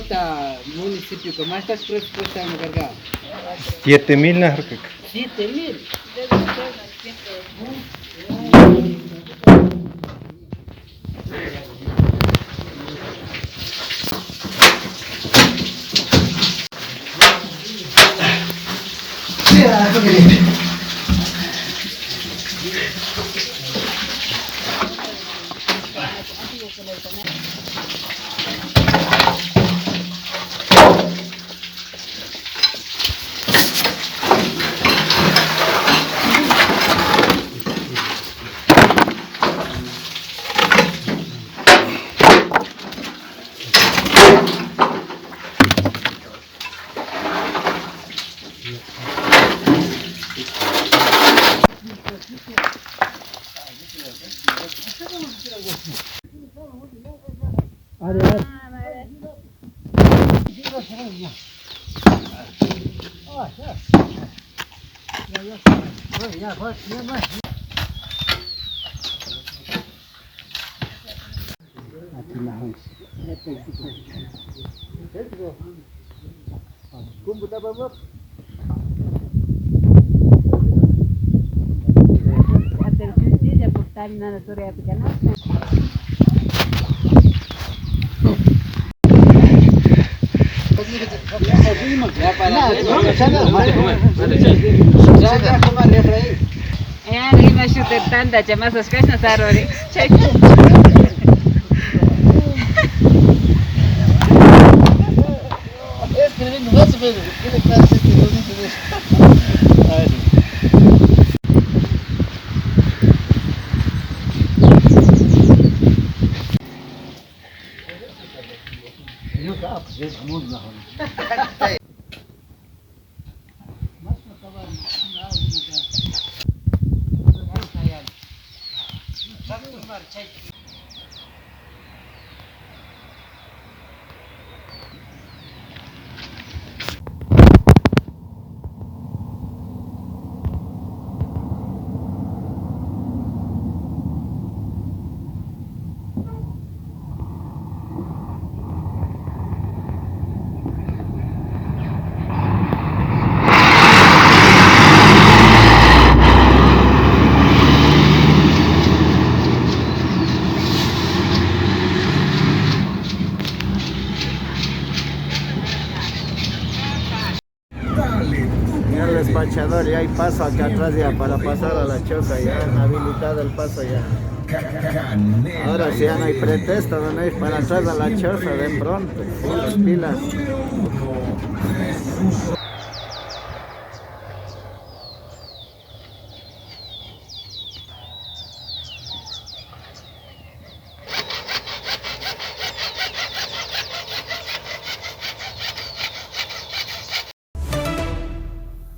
Cota, municipio con más estás presupuestando cargado. 7.000 na harkak. 7.000. Yani meşhur tanda çamasız kaçna sarori. Çek. Ya el despachador, ya hay paso acá atrás ya para pasar a la choza, ya han habilitado el paso ya. Ahora sí ya no hay pretexto, no hay para atrás a la choza de pronto, las pilas.